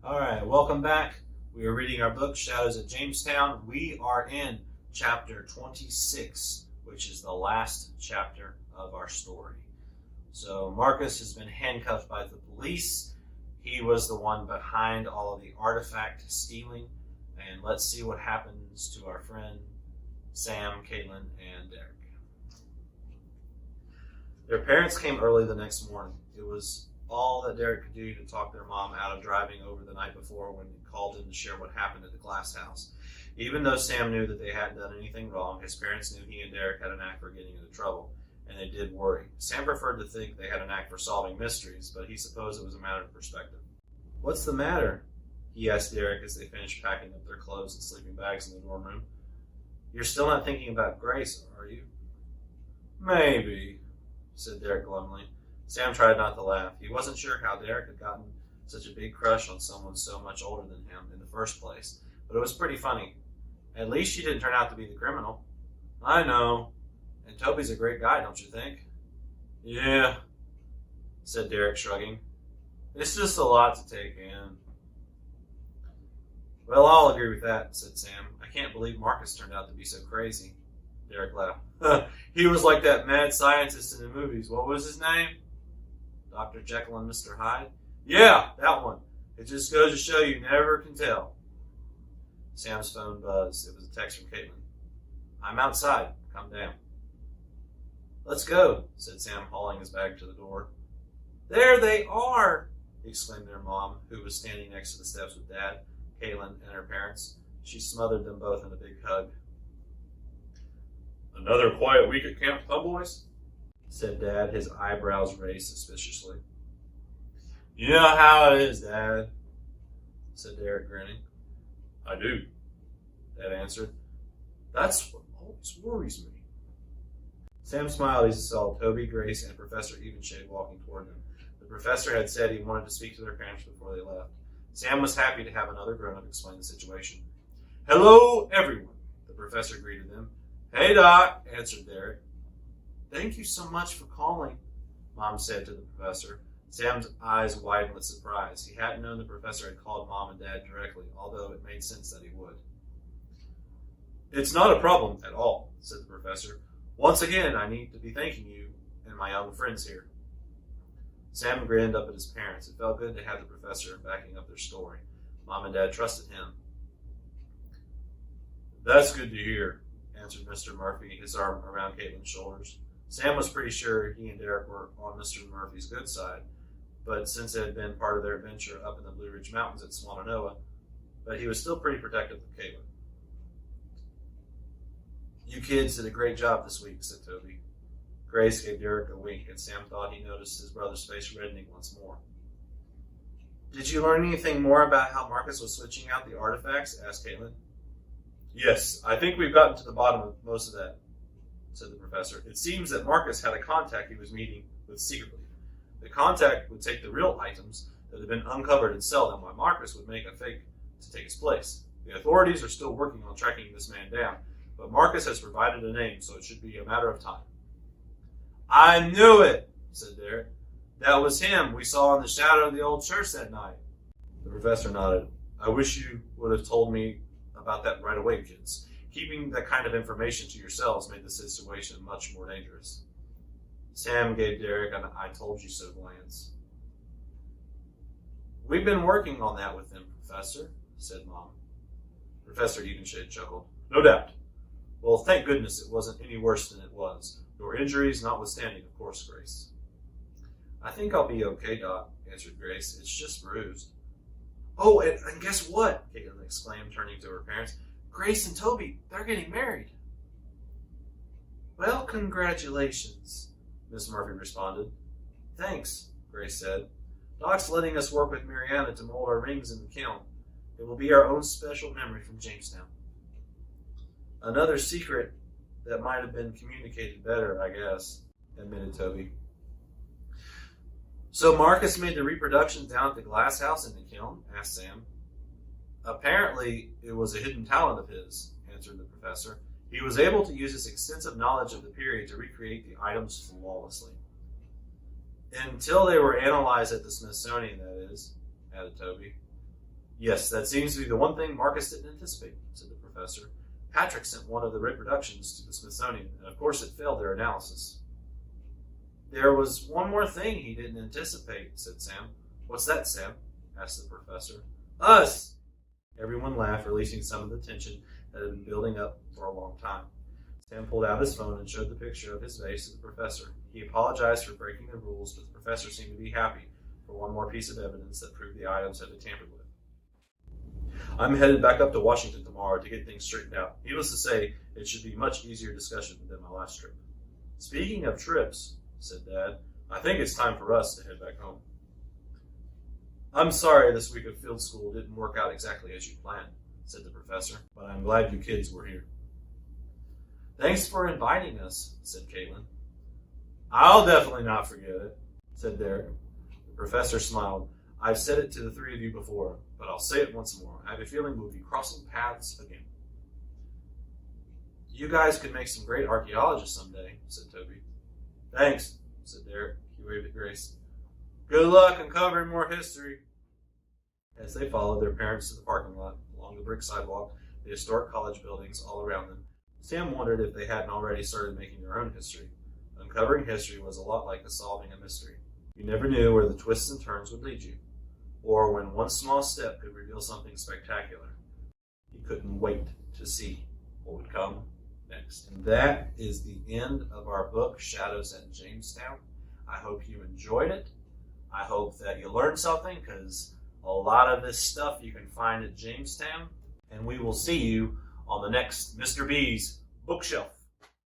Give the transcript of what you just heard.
All right, welcome back. We are reading our book, Shadows at Jamestown. We are in chapter 26, which is the last chapter of our story. So Marcus has been handcuffed by the police. He was the one behind all of the artifact stealing. And let's see what happens to our friend Sam, Caitlin, and Derek. Their parents came early the next morning. It was all that Derek could do to talk their mom out of driving over the night before when he called in to share what happened at the glass house. Even though Sam knew that they hadn't done anything wrong, his parents knew he and Derek had a knack for getting into trouble, and they did worry. Sam preferred to think they had a knack for solving mysteries, but he supposed it was a matter of perspective. "What's the matter?" he asked Derek as they finished packing up their clothes and sleeping bags in the dorm room. "You're still not thinking about Grace, are you?" "Maybe," said Derek glumly. Sam tried not to laugh. He wasn't sure how Derek had gotten such a big crush on someone so much older than him in the first place, but it was pretty funny. At least she didn't turn out to be the criminal. "I know. And Toby's a great guy, don't you think?" "Yeah," said Derek, shrugging. "It's just a lot to take in." "Well, I'll agree with that," said Sam. "I can't believe Marcus turned out to be so crazy." Derek laughed. "He was like that mad scientist in the movies. What was his name? Dr. Jekyll and Mr. Hyde?" "Yeah, that one. It just goes to show you never can tell." Sam's phone buzzed. It was a text from Caitlin. "I'm outside. Come down." "Let's go," said Sam, hauling his bag to the door. "There they are!" exclaimed their mom, who was standing next to the steps with Dad, Caitlin, and her parents. She smothered them both in a big hug. "Another quiet week at camp, huh, boys?" said Dad, his eyebrows raised suspiciously. "You know how it is, Dad," said Derek, grinning. "I do," Dad answered. "That's what always worries me." Sam smiled as he saw Toby, Grace, and Professor Evanshade walking toward them. The professor had said he wanted to speak to their parents before they left. Sam was happy to have another grown-up explain the situation. "Hello, everyone," the professor greeted them. "Hey, Doc," answered Derek. "Thank you so much for calling," Mom said to the professor. Sam's eyes widened with surprise. He hadn't known the professor had called Mom and Dad directly, although it made sense that he would. "It's not a problem at all," said the professor. "Once again, I need to be thanking you and my young friends here." Sam grinned up at his parents. It felt good to have the professor backing up their story. Mom and Dad trusted him. "That's good to hear," answered Mr. Murphy, his arm around Caitlin's shoulders. Sam was pretty sure he and Derek were on Mr. Murphy's good side, but since it had been part of their adventure up in the Blue Ridge Mountains at Swannanoa, but he was still pretty protective of Caitlin. "You kids did a great job this week," said Toby. Grace gave Derek a wink, and Sam thought he noticed his brother's face reddening once more. "Did you learn anything more about how Marcus was switching out the artifacts?" asked Caitlin. "Yes, I think we've gotten to the bottom of most of that," said the professor. "It seems that Marcus had a contact he was meeting with secretly. The contact would take the real items that had been uncovered and sell them, while Marcus would make a fake to take his place. The authorities are still working on tracking this man down, but Marcus has provided a name, so it should be a matter of time." "I knew it," said Derek. "That was him we saw in the shadow of the old church that night." The professor nodded. "I wish you would have told me about that right away, kids. Keeping that kind of information to yourselves made the situation much more dangerous." Sam gave Derek an "I told you so" glance. "We've been working on that with him, Professor," said Mom. Professor Evanshade chuckled. "No doubt. Well, thank goodness it wasn't any worse than it was. Your injuries notwithstanding, of course, Grace." "I think I'll be okay, Doc," answered Grace. "It's just bruised." "Oh, and guess what?" Caitlin exclaimed, turning to her parents. "Grace and Toby, they're getting married." "Well, congratulations," Miss Murphy responded. "Thanks," Grace said. "Doc's letting us work with Mariana to mold our rings in the kiln. It will be our own special memory from Jamestown." "Another secret that might have been communicated better, I guess," admitted Toby. "So Marcus made the reproductions down at the glass house in the kiln?" asked Sam. "Apparently, it was a hidden talent of his," answered the professor. "He was able to use his extensive knowledge of the period to recreate the items flawlessly." "Until they were analyzed at the Smithsonian, that is," added Toby. Yes, that seems to be the one thing Marcus didn't anticipate, said the professor. Patrick sent one of the reproductions to the Smithsonian, and of course it failed their analysis. There was one more thing he didn't anticipate, said Sam. What's that, Sam? Asked the professor. Us! Everyone laughed, releasing some of the tension that had been building up for a long time. Sam pulled out his phone and showed the picture of his vase to the professor. He apologized for breaking the rules, but the professor seemed to be happy for one more piece of evidence that proved the items had been tampered with. I'm headed back up to Washington tomorrow to get things straightened out. Needless to say, it should be a much easier discussion than my last trip. Speaking of trips, said Dad, I think it's time for us to head back home. I'm sorry this week of field school didn't work out exactly as you planned, said the professor, but I'm glad you kids were here. Thanks for inviting us, said Caitlin. I'll definitely not forget it, said Derek. The professor smiled. I've said it to the three of you before, but I'll say it once more. I have a feeling we'll be crossing paths again. You guys could make some great archaeologists someday, said Toby. Thanks, said Derek. He waved at Grace. Good luck uncovering more history. As they followed their parents to the parking lot, along the brick sidewalk, the historic college buildings all around them, Sam wondered if they hadn't already started making their own history. Uncovering history was a lot like the solving a mystery. You never knew where the twists and turns would lead you, or when one small step could reveal something spectacular. He couldn't wait to see what would come next. And that is the end of our book, Shadows at Jamestown. I hope you enjoyed it. I hope that you learned something, because a lot of this stuff you can find at Jamestown. And we will see you on the next Mr. B's Bookshelf.